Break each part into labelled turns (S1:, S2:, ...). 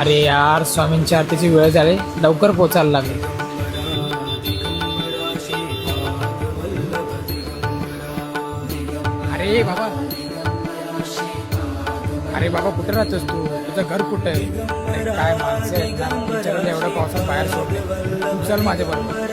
S1: अरे यार, स्वामींच्या आरतीची वेळ झाली, लवकर पोचायला लागेल. अरे बाबा, अरे बाबा, कुठे राहतोस तू? तुझं घर कुठे आहे? अरे काय माणसं आहेत ना, विचारायला एवढ्या पावसात बाहेर सोडले. तू चल माझ्या बरोबर.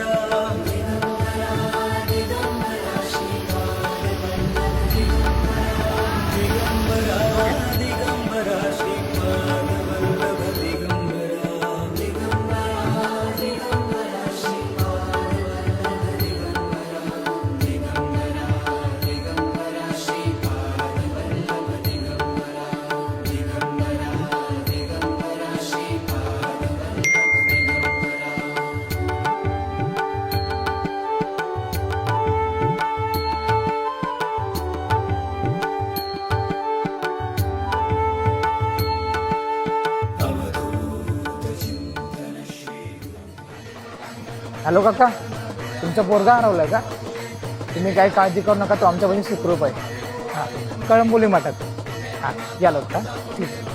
S1: हॅलो काका, तुमचा पोरगा हरवलाय का? तुम्ही काही काळजी करू नका, तो आमच्या बहिणी सुखरूप आहे. हां, कळंबोली मठात. हां, या का? ठीक आहे.